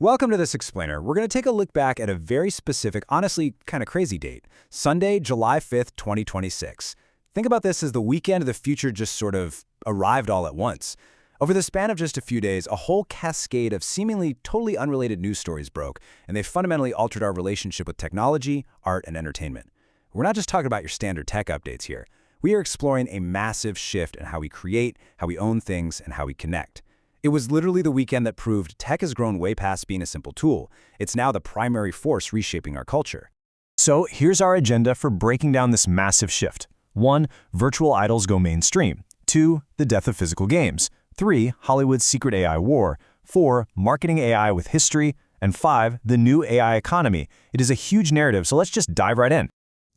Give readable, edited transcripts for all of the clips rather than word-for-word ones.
Welcome to this explainer. We're going to take a look back at a very specific, honestly kind of crazy date, Sunday, July 5th, 2026. Think about this as the weekend of the future just sort of arrived all at once. Over the span of just a few days, a whole cascade of seemingly totally unrelated news stories broke, and they fundamentally altered our relationship with technology, art, and entertainment. We're not just talking about your standard tech updates here. We are exploring a massive shift in how we create, how we own things, and how we connect. It was literally the weekend that proved tech has grown way past being a simple tool. It's now the primary force reshaping our culture. So here's our agenda for breaking down this massive shift. 1. Virtual idols go mainstream. 2. The death of physical games. 3. Hollywood's secret AI war. 4. Marketing AI with history. And 5. The new AI economy. It is a huge narrative, so let's just dive right in.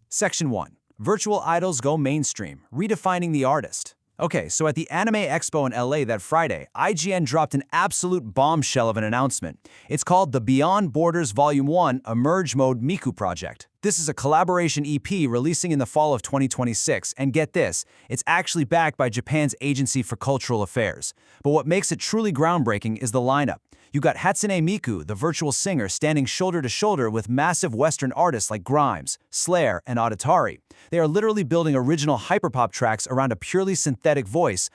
Section 1. Virtual idols go mainstream, redefining the artist. Okay, so at the Anime Expo in LA that Friday, IGN dropped an absolute bombshell of an announcement. It's called the Beyond Borders Volume 1 Emerge Mode MIKU project. This is a collaboration EP releasing in the fall of 2026, and get this, it's actually backed by Japan's Agency for Cultural Affairs. But what makes it truly groundbreaking is the lineup. You got Hatsune Miku, the virtual singer, standing shoulder to shoulder with massive Western artists like GRIMES, Slayer, and Auditory. They are literally building original hyperpop tracks around a purely synthetic voice.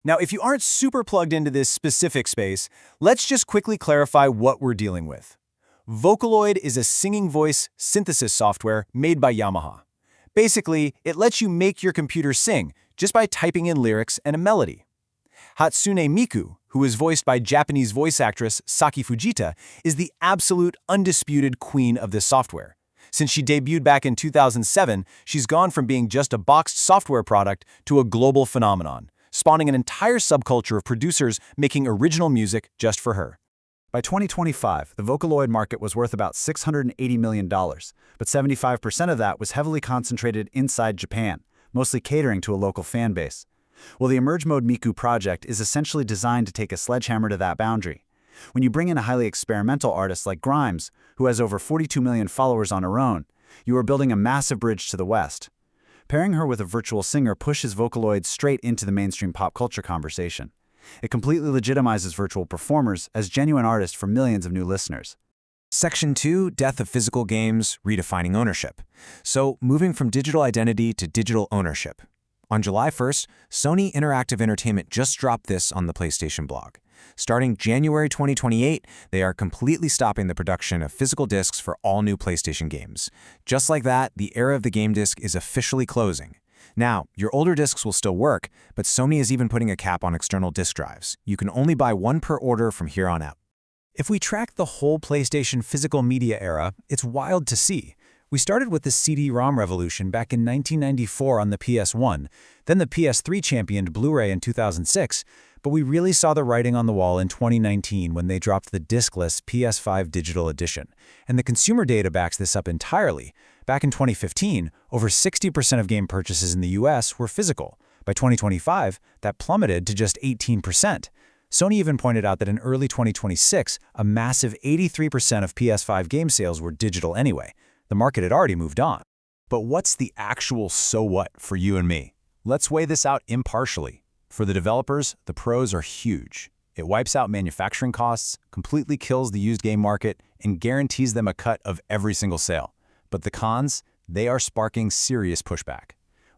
Now, if you aren't super plugged into this specific space, let's just quickly clarify what we're dealing with. Vocaloid is a singing voice synthesis software made by Yamaha. Basically, it lets you make your computer sing just by typing in lyrics and a melody. Hatsune Miku, who is voiced by Japanese voice actress Saki Fujita, is the absolute undisputed queen of this software. Since she debuted back in 2007, she's gone from being just a boxed software product to a global phenomenon, spawning an entire subculture of producers making original music just for her. By 2025, the Vocaloid market was worth about $680 million, but 75% of that was heavily concentrated inside Japan, mostly catering to a local fan base. Well, the Emerge Mode MIKU project is essentially designed to take a sledgehammer to that boundary. When you bring in a highly experimental artist like GRIMES, who has over 42 million followers on her own, you are building a massive bridge to the West. Pairing her with a virtual singer pushes Vocaloid straight into the mainstream pop culture conversation. It completely legitimizes virtual performers as genuine artists for millions of new listeners. Section 2, Death of Physical Games, Redefining Ownership. So, moving from digital identity to digital ownership. On July 1st, Sony Interactive Entertainment just dropped this on the PlayStation blog. Starting January 2028, they are completely stopping the production of physical discs for all new PlayStation games. Just like that, the era of the game disc is officially closing. Now, your older discs will still work, but Sony is even putting a cap on external disk drives. You can only buy one per order from here on out. If we track the whole PlayStation physical media era, it's wild to see. We started with the CD-ROM revolution back in 1994 on the PS1, then the PS3 championed Blu-ray in 2006, but we really saw the writing on the wall in 2019 when they dropped the discless PS5 digital edition. And the consumer data backs this up entirely. Back in 2015, over 60% of game purchases in the US were physical. By 2025, that plummeted to just 18%. Sony even pointed out that in early 2026, a massive 83% of PS5 game sales were digital anyway. The market had already moved on. But what's the actual so what for you and me? Let's weigh this out impartially. For the developers, the pros are huge. It wipes out manufacturing costs, completely kills the used game market, and guarantees them a cut of every single sale. But the cons, they are sparking serious pushback.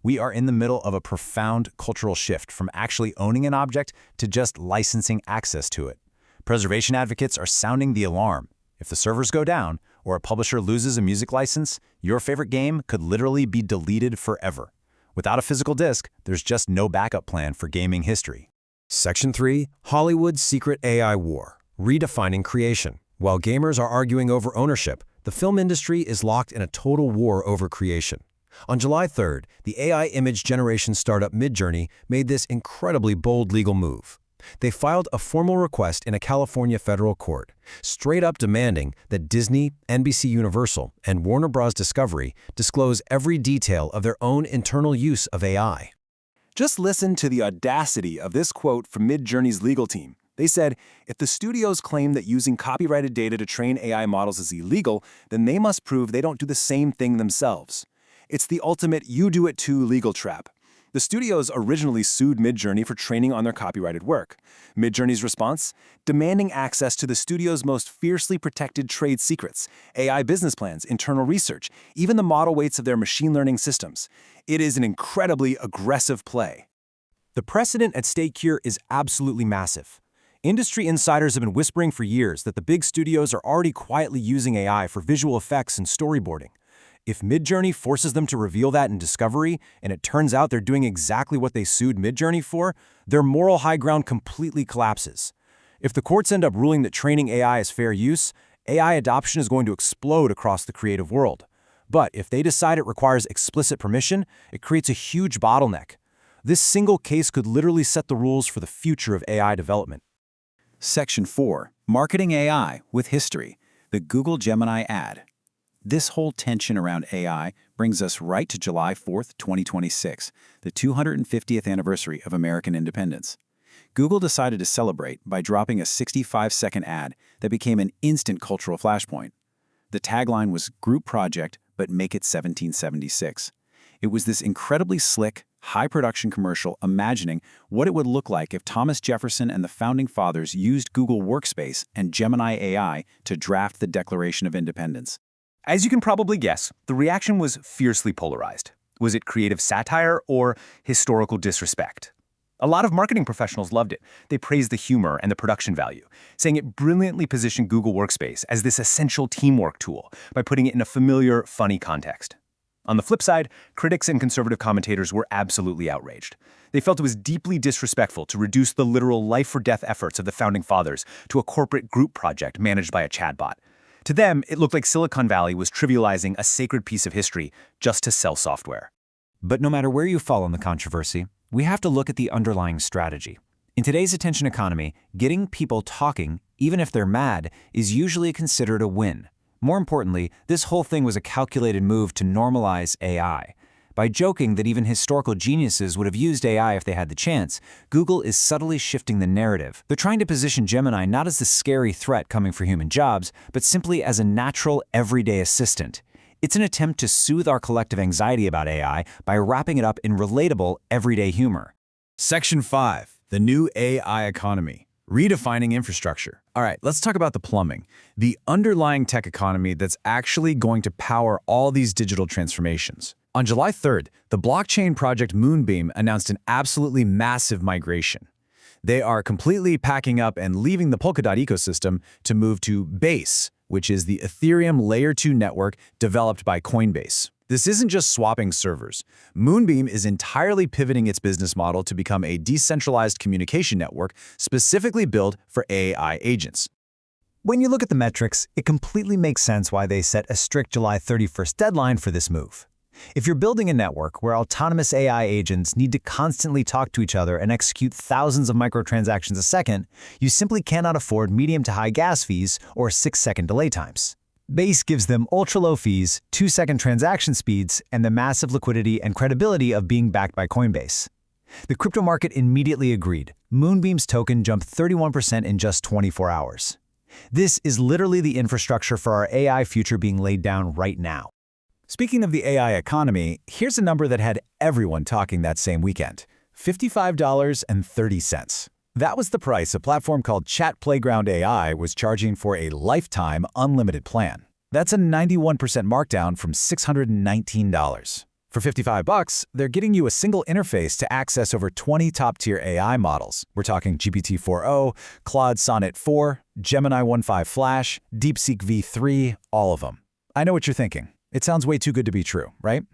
We are in the middle of a profound cultural shift from actually owning an object to just licensing access to it. Preservation advocates are sounding the alarm. If the servers go down, or a publisher loses a music license, your favorite game could literally be deleted forever. Without a physical disc, there's just no backup plan for gaming history. Section 3, Hollywood's secret AI war, redefining creation. While gamers are arguing over ownership, the film industry is locked in a total war over creation. On July 3rd, the AI image generation startup Midjourney made this incredibly bold legal move. They filed a formal request in a California federal court, straight up demanding that Disney, NBC Universal, and Warner Bros. Discovery disclose every detail of their own internal use of AI. Just listen to the audacity of this quote from Midjourney's legal team. They said, if the studios claim that using copyrighted data to train AI models is illegal, then they must prove they don't do the same thing themselves. It's the ultimate you-do-it-too legal trap. The studios originally sued Midjourney for training on their copyrighted work. Midjourney's response? Demanding access to the studio's most fiercely protected trade secrets, AI business plans, internal research, even the model weights of their machine learning systems. It is an incredibly aggressive play. The precedent at stake here is absolutely massive. Industry insiders have been whispering for years that the big studios are already quietly using AI for visual effects and storyboarding. If Midjourney forces them to reveal that in discovery, and it turns out they're doing exactly what they sued Midjourney for, their moral high ground completely collapses. If the courts end up ruling that training AI is fair use, AI adoption is going to explode across the creative world. But if they decide it requires explicit permission, it creates a huge bottleneck. This single case could literally set the rules for the future of AI development. Section 4. Marketing AI with History. The Google Gemini ad. This whole tension around AI brings us right to July 4th, 2026, the 250th anniversary of American independence. Google decided to celebrate by dropping a 65-second ad that became an instant cultural flashpoint. The tagline was "Group Project, but make it 1776." It was this incredibly slick, high-production commercial imagining what it would look like if Thomas Jefferson and the Founding Fathers used Google Workspace and Gemini AI to draft the Declaration of Independence. As you can probably guess, the reaction was fiercely polarized. Was it creative satire or historical disrespect? A lot of marketing professionals loved it. They praised the humor and the production value, saying it brilliantly positioned Google Workspace as this essential teamwork tool by putting it in a familiar, funny context. On the flip side, critics and conservative commentators were absolutely outraged. They felt it was deeply disrespectful to reduce the literal life-or-death efforts of the Founding Fathers to a corporate group project managed by a chatbot. To them, it looked like Silicon Valley was trivializing a sacred piece of history just to sell software. But no matter where you fall in the controversy, we have to look at the underlying strategy. In today's attention economy, getting people talking, even if they're mad, is usually considered a win. More importantly, this whole thing was a calculated move to normalize AI. By joking that even historical geniuses would have used AI if they had the chance, Google is subtly shifting the narrative. They're trying to position Gemini not as the scary threat coming for human jobs, but simply as a natural, everyday assistant. It's an attempt to soothe our collective anxiety about AI by wrapping it up in relatable, everyday humor. Section 5. The New AI Economy. Redefining infrastructure. All right, let's talk about the plumbing, the underlying tech economy that's actually going to power all these digital transformations. On July 3rd, the blockchain project Moonbeam announced an absolutely massive migration. They are completely packing up and leaving the Polkadot ecosystem to move to Base, which is the Ethereum Layer 2 network developed by Coinbase. This isn't just swapping servers. Moonbeam is entirely pivoting its business model to become a decentralized communication network specifically built for AI agents. When you look at the metrics, it completely makes sense why they set a strict July 31st deadline for this move. If you're building a network where autonomous AI agents need to constantly talk to each other and execute thousands of microtransactions a second, you simply cannot afford medium to high gas fees or 6-second delay times. Base gives them ultra-low fees, 2-second transaction speeds, and the massive liquidity and credibility of being backed by Coinbase. The crypto market immediately agreed. Moonbeam's token jumped 31% in just 24 hours. This is literally the infrastructure for our AI future being laid down right now. Speaking of the AI economy, here's a number that had everyone talking that same weekend: $55.30. That was the price a platform called Chat Playground AI was charging for a lifetime unlimited plan. That's a 91% markdown from $619. For $55, they're getting you a single interface to access over 20 top-tier AI models. We're talking GPT-4o, Claude Sonnet 4, Gemini 1.5 Flash, DeepSeek V3, all of them. I know what you're thinking. It sounds way too good to be true, right?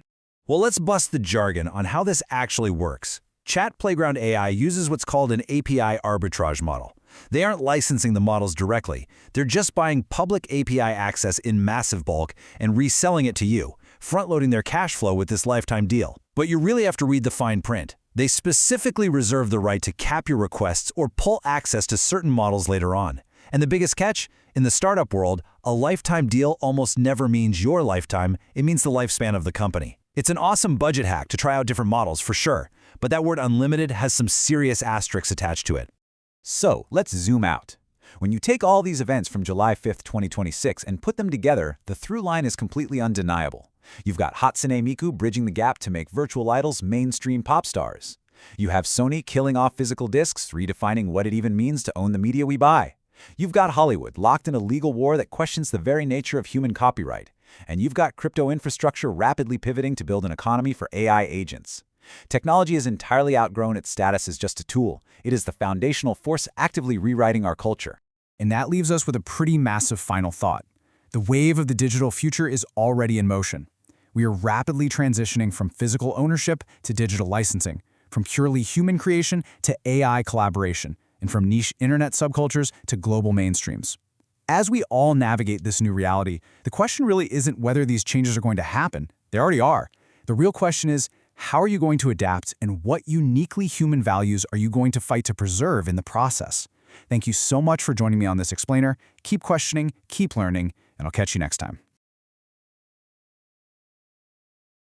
Well, let's bust the jargon on how this actually works. Chat Playground AI uses what's called an API arbitrage model. They aren't licensing the models directly. They're just buying public API access in massive bulk and reselling it to you, front-loading their cash flow with this lifetime deal. But you really have to read the fine print. They specifically reserve the right to cap your requests or pull access to certain models later on. And the biggest catch? In the startup world, a lifetime deal almost never means your lifetime, it means the lifespan of the company. It's an awesome budget hack to try out different models for sure, but that word unlimited has some serious asterisks attached to it. So, let's zoom out. When you take all these events from July 5th, 2026 and put them together, the through line is completely undeniable. You've got Hatsune Miku bridging the gap to make virtual idols mainstream pop stars. You have Sony killing off physical discs, redefining what it even means to own the media we buy. You've got Hollywood locked in a legal war that questions the very nature of human copyright. And you've got crypto infrastructure rapidly pivoting to build an economy for AI agents. Technology has entirely outgrown its status as just a tool. It is the foundational force actively rewriting our culture. And that leaves us with a pretty massive final thought. The wave of the digital future is already in motion. We are rapidly transitioning from physical ownership to digital licensing, from purely human creation to AI collaboration, and from niche internet subcultures to global mainstreams. As we all navigate this new reality, the question really isn't whether these changes are going to happen. They already are. The real question is, how are you going to adapt, and what uniquely human values are you going to fight to preserve in the process? Thank you so much for joining me on this explainer. Keep questioning, keep learning, and I'll catch you next time.